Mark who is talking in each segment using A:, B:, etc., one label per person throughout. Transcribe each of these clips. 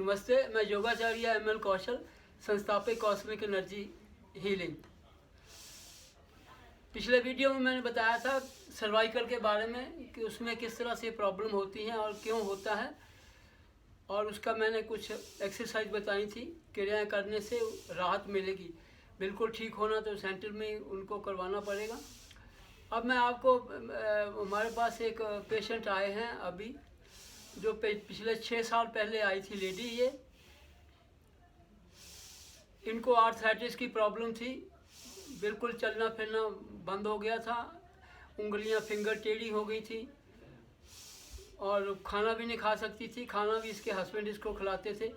A: नमस्ते, मैं योगाचार्य एमएल कौशल, संस्थापक कॉस्मिक एनर्जी हीलिंग। पिछले वीडियो में मैंने बताया था सर्वाइकल के बारे में कि उसमें किस तरह से प्रॉब्लम होती हैं और क्यों होता है, और उसका मैंने कुछ एक्सरसाइज बताई थी, क्रियाएं करने से राहत मिलेगी। बिल्कुल ठीक होना तो सेंटर में उनको करवाना पड़ेगा। अब मैं आपको हमारे पास एक पेशेंट आए हैं अभी, जो पिछले 6 साल पहले आई थी लेडी। ये इनको आर्थराइटिस की प्रॉब्लम थी, बिल्कुल चलना फिरना बंद हो गया था, उंगलियां फिंगर टेढ़ी हो गई थी और खाना भी नहीं खा सकती थी। खाना भी इसके हस्बैंड इसको खिलाते थे।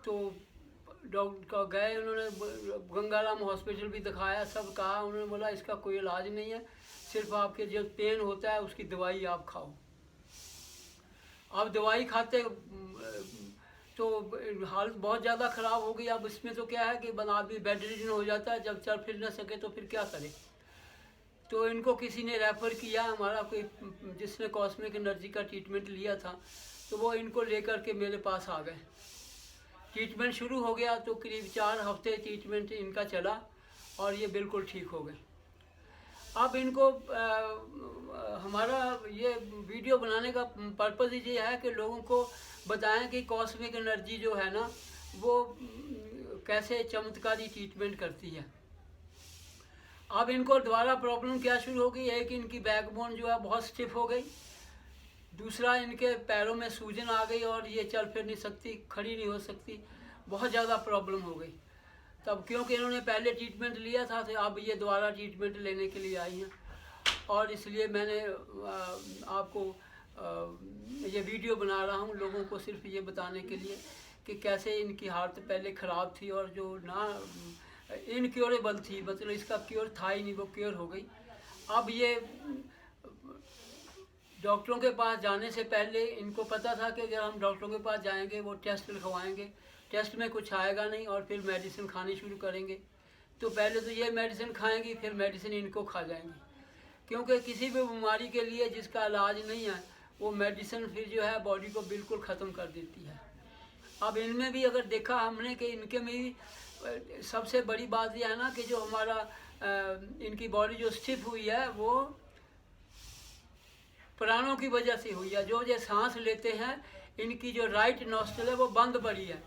A: तो डॉक्टर का गए, उन्होंने गंगाराम हॉस्पिटल भी दिखाया, सब कहा। उन्होंने बोला इसका कोई इलाज नहीं है, सिर्फ आपके जो पेन होता है उसकी दवाई आप खाओ। अब दवाई खाते तो हालत बहुत ज़्यादा ख़राब हो गई। अब इसमें तो क्या है कि आदमी बेड रिडन हो जाता है, जब चल फिर न सके तो फिर क्या करे। तो इनको किसी ने रेफ़र किया, हमारा कोई जिसने कॉस्मिक एनर्जी का ट्रीटमेंट लिया था, तो वो इनको लेकर के मेरे पास आ गए। ट्रीटमेंट शुरू हो गया तो करीब 4 हफ्ते ट्रीटमेंट इनका चला और ये बिल्कुल ठीक हो गए। अब इनको हमारा ये वीडियो बनाने का पर्पज़ ये है कि लोगों को बताएं कि कॉस्मिक एनर्जी जो है ना, वो कैसे चमत्कारी ट्रीटमेंट करती है। अब इनको दोबारा प्रॉब्लम क्या शुरू हो गई है कि इनकी बैकबोन जो है बहुत स्टिफ हो गई, दूसरा इनके पैरों में सूजन आ गई और ये चल फिर नहीं सकती, खड़ी नहीं हो सकती, बहुत ज़्यादा प्रॉब्लम हो गई। तब क्योंकि इन्होंने पहले ट्रीटमेंट लिया था, तो अब ये दोबारा ट्रीटमेंट लेने के लिए आई हैं, और इसलिए मैंने आपको ये वीडियो बना रहा हूँ लोगों को सिर्फ ये बताने के लिए कि कैसे इनकी हालत पहले ख़राब थी और जो ना इनक्योरेबल थी, मतलब इसका क्योर था ही नहीं, वो क्योर हो गई। अब ये डॉक्टरों के पास जाने से पहले इनको पता था कि अगर हम डॉक्टरों के पास जाएंगे, वो टेस्ट लिखवाएंगे, टेस्ट में कुछ आएगा नहीं और फिर मेडिसिन खानी शुरू करेंगे। तो पहले तो ये मेडिसिन खाएंगी, फिर मेडिसिन इनको खा जाएंगी, क्योंकि किसी भी बीमारी के लिए जिसका इलाज नहीं है, वो मेडिसिन फिर जो है बॉडी को बिल्कुल ख़त्म कर देती है। अब इनमें भी अगर देखा हमने कि इनके में भी सबसे बड़ी बात यह है ना कि जो हमारा इनकी बॉडी जो स्टिफ हुई है, वो प्राणों की वजह से हुई है। जो सांस लेते हैं, इनकी जो राइट नॉस्ट्रल है वो बंद पड़ी है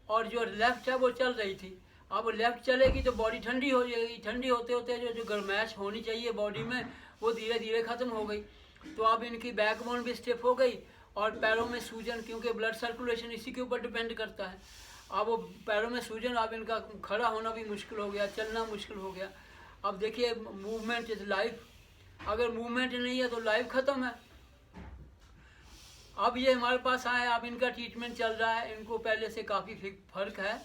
A: और जो लेफ्ट है वो चल रही थी। अब लेफ्ट चलेगी तो बॉडी ठंडी हो जाएगी, ठंडी होते होते जो गर्माइश होनी चाहिए बॉडी में, वो धीरे धीरे ख़त्म हो गई। तो अब इनकी बैकबोन भी स्टिफ हो गई और पैरों में सूजन, क्योंकि ब्लड सर्कुलेशन इसी के ऊपर डिपेंड करता है। अब वो पैरों में सूजन, अब इनका खड़ा होना भी मुश्किल हो गया, चलना मुश्किल हो गया। अब देखिए, मूवमेंट इज़ लाइफ, अगर मूवमेंट नहीं है तो लाइफ ख़त्म है। अब ये हमारे पास आए, अब इनका ट्रीटमेंट चल रहा है, इनको पहले से काफ़ी फ़र्क है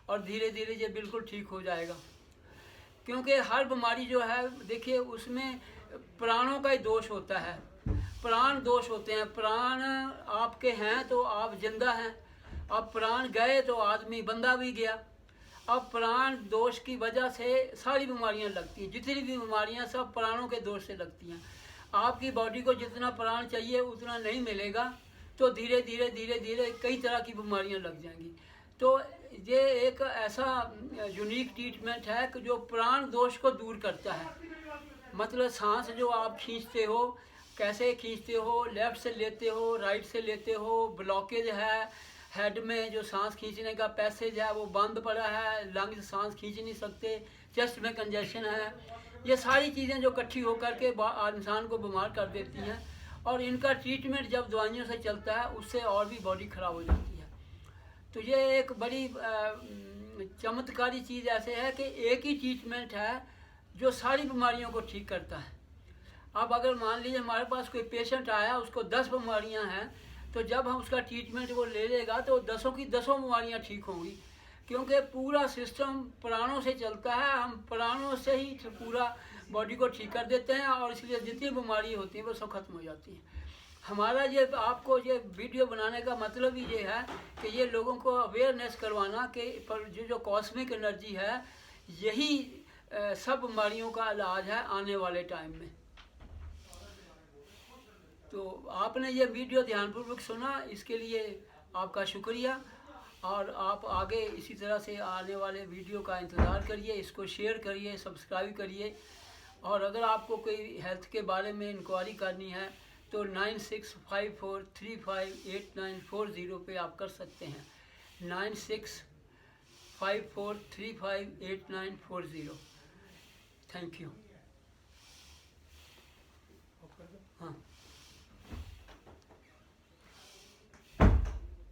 A: और धीरे धीरे ये बिल्कुल ठीक हो जाएगा। क्योंकि हर बीमारी जो है, देखिए, उसमें प्राणों का ही दोष होता है, प्राण दोष होते हैं। प्राण आपके हैं तो आप जिंदा हैं, अब प्राण गए तो आदमी बंदा भी गया। अब प्राण दोष की वजह से सारी बीमारियां लगती हैं, जितनी भी बीमारियां सब प्राणों के दोष से लगती हैं। आपकी बॉडी को जितना प्राण चाहिए उतना नहीं मिलेगा, तो धीरे धीरे धीरे धीरे कई तरह की बीमारियां लग जाएंगी। तो ये एक ऐसा यूनिक ट्रीटमेंट है कि जो प्राण दोष को दूर करता है। मतलब सांस जो आप खींचते हो, कैसे खींचते हो, लेफ़्ट से लेते हो, राइट से लेते हो, ब्लॉकेज है हेड में, जो सांस खींचने का पैसेज है वो बंद पड़ा है, लंग्स सांस खींच नहीं सकते, चेस्ट में कंजेशन है, ये सारी चीज़ें जो इकट्ठी होकर के इंसान को बीमार कर देती हैं। और इनका ट्रीटमेंट जब दवाइयों से चलता है, उससे और भी बॉडी ख़राब हो जाती है। तो ये एक बड़ी चमत्कारी चीज़ ऐसे है कि एक ही ट्रीटमेंट है जो सारी बीमारियों को ठीक करता है। अब अगर मान लीजिए हमारे पास कोई पेशेंट आया, उसको 10 बीमारियां हैं, तो जब हम उसका ट्रीटमेंट वो ले लेगा तो 10 की 10 बीमारियां ठीक होंगी, क्योंकि पूरा सिस्टम प्राणों से चलता है। हम प्राणों से ही पूरा बॉडी को ठीक कर देते हैं और इसलिए जितनी बीमारी होती है वो सब खत्म हो जाती है। हमारा ये आपको ये वीडियो बनाने का मतलब ही ये है कि ये लोगों को अवेयरनेस करवाना कि जो कॉस्मिक एनर्जी है, यही सब बीमारियों का इलाज है आने वाले टाइम में। तो आपने ये वीडियो ध्यानपूर्वक सुना, इसके लिए आपका शुक्रिया। और आप आगे इसी तरह से आने वाले वीडियो का इंतज़ार करिए, इसको शेयर करिए, सब्सक्राइब करिए। और अगर आपको कोई हेल्थ के बारे में इंक्वायरी करनी है तो 9654358940 पे आप कर सकते हैं। 9654358940। Thank you. हाँ।